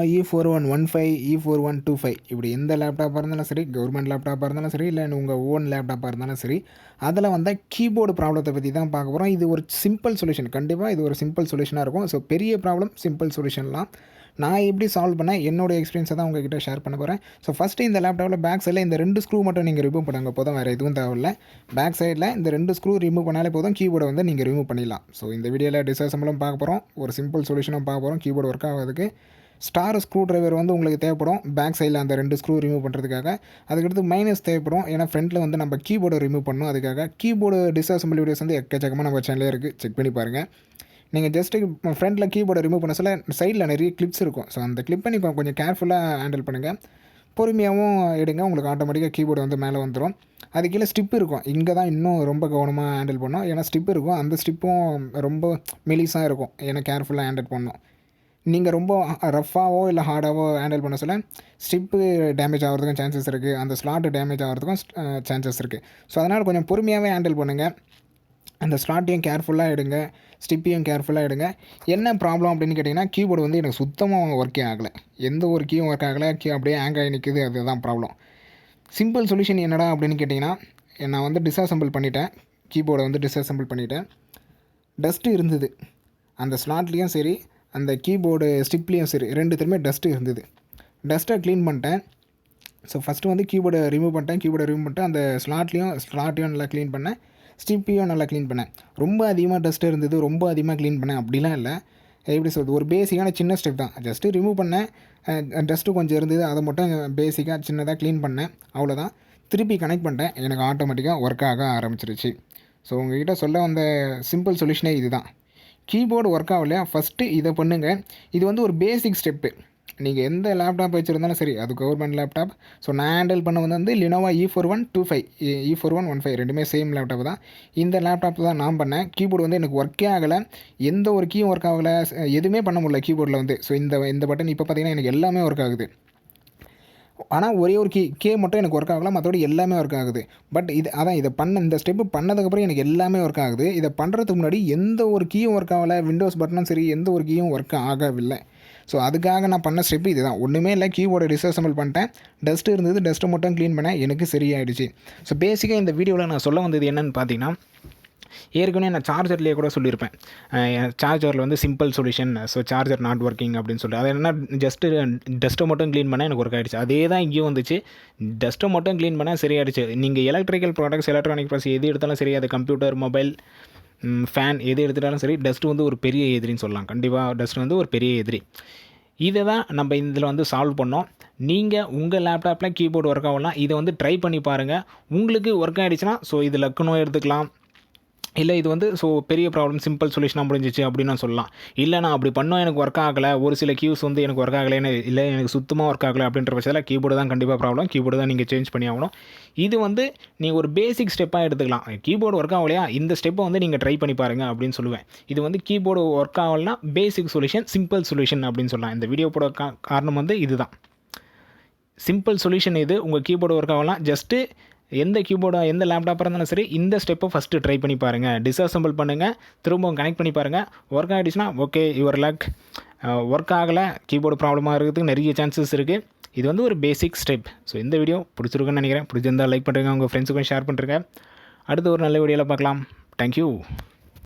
E4115 E4125 இப்படி எந்த லேப்டாப்பாக இருந்தாலும் சரி, கவர்மெண்ட் லேப்டாப்பாக இருந்தாலும் சரி, இல்லை உங்கள் ஓன் லேப்டாப்பாக இருந்தாலும் சரி, அதில் வந்த கீபோர்டு ப்ராப்ளத்தை பற்றி தான் பார்க்க போகிறோம். இது ஒரு சிம்பிள் சொல்யூஷன், கண்டிப்பாக இது ஒரு சிம்பிள் சொல்யூஷனாக இருக்கும். ஸோ பெரிய ப்ராப்ளம் சிம்பிள் சொல்யூஷன்லாம் நான் எப்படி சால்வ் பண்ணேன், என்னோட எக்ஸ்பீரியன்ஸை தான் உங்ககிட்ட ஷேர் பண்ண போகிறேன். ஸோ ஃபஸ்ட்டு இந்த லேப்டாப்பில் பேக் சைடில் இந்த 2 ஸ்க்ரூ மட்டும் நீங்கள் ரிமூவ் பண்ணுங்க போதும், வேறு எதுவும் தேவையில்லை. பேக் சைடில் இந்த 2 ஸ்க்ரூ ரிமூவ் பண்ணாலே போதும், கீபோர்டை வந்து நீங்கள் ரிமூவ் பண்ணிடலாம். ஸோ இந்த வீடியோவில் டிஸ்அசெம்பிளும் பார்க்க போகிறோம், ஒரு சிம்பிள் சொல்யூஷனும் பார்க்க போகிறோம். கீபோர்டு ஒர்க் ஆகிறதுக்கு ஸ்டார் ஸ்க்ரூ டிரைவர் வந்து உங்களுக்கு தேவைப்படும் பேக் சைடில் அந்த 2 ஸ்க்ரூ ரிமூவ் பண்ணுறதுக்காக. அதுக்கடுத்து மைனஸ் தேவைப்படும், ஏன்னா ஃப்ரண்ட்டில் வந்து நம்ம கீபோர்டை ரிமூவ் பண்ணணும். அதுக்காக கீபோர்டு டிஸ்அசெம்பிள் வீடியோஸ் வந்து எக்கச்சக்கமாக நம்ம சேனலே இருக்குது, செக் பண்ணி பாருங்கள். நீங்கள் ஜஸ்ட்டு ஃப்ரண்ட்டில் கீபோர்டை ரிமூவ் பண்ண சொல்ல சைடில் நிறைய கிளிப்ஸ் இருக்கும். ஸோ அந்த கிளிப்பை நீங்கள் கொஞ்சம் கேர்ஃபுல்லாக ஹேண்டில் பண்ணுங்கள், பொறுமையாகவும் எடுங்க. உங்களுக்கு ஆட்டோமேட்டிக்காக கீபோர்டு வந்து மேலே வந்துடும். அது கீழே ஸ்டிப் இருக்கும், இங்கே தான் இன்னும் ரொம்ப கவனமாக ஹேண்டில் பண்ணணும். ஏன்னா ஸ்டிப் இருக்கும், அந்த ஸ்டிப்பும் ரொம்ப மெலிசாக இருக்கும், ஏன்னா கேர்ஃபுல்லாக ஹேண்டில் பண்ணணும். நீங்கள் ரொம்ப ரஃப்பாகவோ இல்லை ஹார்டாகவோ ஹேண்டில் பண்ண சொல்ல ஸ்டிப்பு டேமேஜ் ஆகிறதுக்கும் சான்சஸ் இருக்குது, அந்த ஸ்லாட்டு டேமேஜ் ஆகிறதுக்கும் சான்சஸ் இருக்குது. ஸோ அதனால் கொஞ்சம் பொறுமையாகவே ஹேண்டில் பண்ணுங்கள். அந்த ஸ்லாட்டையும் கேர்ஃபுல்லாக எடுங்க, ஸ்டிப்பையும் கேர்ஃபுல்லாக எடுங்க. என்ன ப்ராப்ளம் அப்படின்னு கேட்டிங்கன்னா, கீபோர்டு வந்து எனக்கு சுத்தமாக ஒர்க்கே ஆகலை, எந்த ஒரு கீயும் ஒர்க் ஆகலை, அப்படியே ஹேங் ஆகி நிற்குது. அதுதான் ப்ராப்ளம். சிம்பிள் சொல்யூஷன் என்னடா அப்படின்னு கேட்டிங்கன்னா, நான் வந்து டிஸ்அசெம்பிள் பண்ணிட்டேன், கீபோர்டை வந்து டிஸ்அசெம்பிள் பண்ணிவிட்டேன். டஸ்ட்டு இருந்தது அந்த ஸ்லாட்லேயும் சரி, அந்த கீபோர்டு ஸ்டிப்லேயும் சரி, ரெண்டுத்துலையுமே டஸ்ட்டு இருந்தது. டஸ்ட்டை க்ளீன் பண்ணிட்டேன். ஸோ ஃபஸ்ட்டு வந்து கீபோர்டை ரிமூவ் பண்ணிட்டு அந்த ஸ்லாட்டையும் நல்லா க்ளீன் பண்ணேன், ஸ்டிப்பையும் நல்லா க்ளீன் பண்ணேன். ரொம்ப அதிகமாக டஸ்ட் இருந்தது, ரொம்ப அதிகமாக க்ளீன் பண்ணேன் அப்படிலாம் இல்லை. எப்படி சொல்கிறது, ஒரு பேசிக்கான சின்ன ஸ்டெப் தான். ஜஸ்ட்டு ரிமூவ் பண்ணேன், டஸ்ட்டு கொஞ்சம் இருந்தது, அதை மட்டும் பேசிக்காக சின்னதாக க்ளீன் பண்ணேன், அவ்வளோதான். திருப்பி கனெக்ட் பண்ணிட்டேன், எனக்கு ஆட்டோமேட்டிக்காக ஒர்க் ஆக ஆரம்பிச்சிருச்சு. ஸோ உங்கள்கிட்ட சொல்ல வந்த சிம்பிள் சொல்யூஷனே இது தான். கீபோர்டு ஒர்க் ஆகலையா, ஃபஸ்ட்டு இதை பண்ணுங்கள். இது வந்து ஒரு பேசிக் ஸ்டெப்பு. நீங்கள் எந்த லேப்டாப் வச்சுருந்தாலும் சரி, அது கவர்மெண்ட் லேப்டாப். ஸோ நான் ஹேண்டில் பண்ண வந்து lenovo E4125 E4115 ரெண்டுமே சேம் லேப்டாப் தான். இந்த லேப்டாப் தான் நான் பண்ணேன். கீபோர்டு வந்து எனக்கு ஒர்க்கே ஆகலை, எந்த ஒரு கீயும் ஒர்க் ஆகலை, எதுவுமே பண்ண முடியல கீபோர்டில் வந்து. ஸோ இந்த பட்டன் இப்போ பார்த்தீங்கன்னா எனக்கு எல்லாமே ஒர்க் ஆகுது. ஆனால் ஒரே ஒரு கே மட்டும் எனக்கு ஒர்க் ஆகலாம், மற்றபடி எல்லாமே ஒர்க் ஆகுது. பட் இந்த ஸ்டெப்பு பண்ணதுக்கப்புறம் எனக்கு எல்லாமே ஒர்க் ஆகுது. இதை பண்ணுறதுக்கு முன்னாடி எந்த ஒரு கீயும் ஒர்க் ஆகலை, விண்டோஸ் பட்டனும் சரி, எந்த ஒரு கீயும் ஒர்க் ஆகவில்லை. ஸோ அதுக்காக நான் பண்ண ஸ்டெப்பு இது தான். ஒன்றுமே இல்லை, கீபோர்டை டிஸ்அசெம்பிள் பண்ணிட்டேன், டஸ்ட்டு இருந்தது, டஸ்ட்டை மட்டும் க்ளீன் பண்ணேன், எனக்கு சரியாயிடுச்சு. ஸோ பேசிக்காக இந்த வீடியோவில் நான் சொல்ல வந்தது என்னென்னு பார்த்தீங்கன்னா, ஏற்கனவே நான் சார்ஜர்லேயே கூட சொல்லியிருப்பேன், சார்ஜரில் வந்து simple solution, so charger not working அப்படின்னு சொல்லிட்டு. அது என்ன, டஸ்ட்டை மட்டும் க்ளீன் பண்ணால் எனக்கு ஒர்க் ஆகிடுச்சு. அதே தான் இங்கேயும் வந்துச்சு, டஸ்ட்டை மட்டும் க்ளீன் பண்ணால் சரியாயிடுச்சு. நீங்கள் எலக்ட்ரிக்கல் ப்ராடக்ட்ஸ், எலக்ட்ரானிக் ப்ராடக்ட்ஸ் எது எடுத்தாலும் சரி, அது கம்ப்யூட்டர், மொபைல், ஃபேன் எது எடுத்துட்டாலும் சரி, டஸ்ட்டு வந்து ஒரு பெரிய எதிரின்னு சொல்லலாம். கண்டிப்பாக டஸ்ட் வந்து ஒரு பெரிய எதிரி. இதை தான் நம்ம இதில் வந்து சால்வ் பண்ணோம். நீங்கள் உங்கள் லேப்டாப்பில் கீபோர்டு ஒர்க் ஆகலாம், இதை வந்து ட்ரை பண்ணி பாருங்கள். உங்களுக்கு ஒர்க் ஆகிடுச்சுன்னா ஸோ இது லக்குன்னு எடுத்துக்கலாம். இல்லை இது வந்து ஸோ பெரிய ப்ராப்ளம், சிம்பிள் சொல்யூஷனாக முடிஞ்சிச்சு அப்படின்னு நான் சொல்லலாம். இல்லை நான் அப்படி பண்ணோம், எனக்கு ஒர்க் ஆகலை, ஒரு சில கீஸ் வந்து எனக்கு ஒர்க் ஆகலைன்னு, இல்லை எனக்கு சுத்தமாக ஒர்க் ஆகலை அப்படின்ற பட்சத்தில் கீபோர்டு தான் கண்டிப்பாக ப்ராப்ளம், கீபோர்டு தான் நீங்கள் சேஞ்ச் பண்ணி ஆகணும். இது வந்து நீங்கள் ஒரு பேசிக் ஸ்டெப்பாக எடுத்துக்கலாம். கீபோர்டு ஒர்க் ஆகலையா, இந்த ஸ்டெப்பை வந்து நீங்கள் ட்ரை பண்ணி பாருங்கள் அப்படின்னு சொல்லுவேன். இது வந்து கீபோர்டு ஒர்க் ஆகலைன்னா பேசிக் சொல்யூஷன், சிம்பிள் சொல்யூஷன் அப்படின்னு சொல்லலாம். இந்த வீடியோ போட காரணம் வந்து இதுதான். சிம்பிள் சொல்யூஷன் இது. உங்கள் கீபோர்டு ஒர்க் ஆகலாம், ஜஸ்ட்டு எந்த லேப்டாப்பாக இருந்தாலும் சரி, இந்த ஸ்டெப்பை ஃபஸ்ட்டு ட்ரை பண்ணி பாருங்கள். டிஸ்அசெம்பிள் பண்ணுங்கள், திரும்பவும் கனெக்ட் பண்ணி பாருங்கள். ஒர்க் ஆகிடுச்சுன்னா ஓகே, யுவர் லக். ஒர்க் ஆகலை, கீபோர்டு ப்ராப்ளமாக இருக்கிறதுக்கு நிறைய சான்சஸ் இருக்குது. இது வந்து ஒரு பேசிக் ஸ்டெப். ஸோ இந்த வீடியோ பிடிச்சிருக்குன்னு நினைக்கிறேன். பிடிச்சிருந்தால் லைக் பண்ணுறேங்க, உங்கள் ஃப்ரெண்ட்ஸுக்கும் ஷேர் பண்ணுறேங்க. அடுத்து ஒரு நல்ல வீடியோவில் பார்க்கலாம். தேங்க்யூ.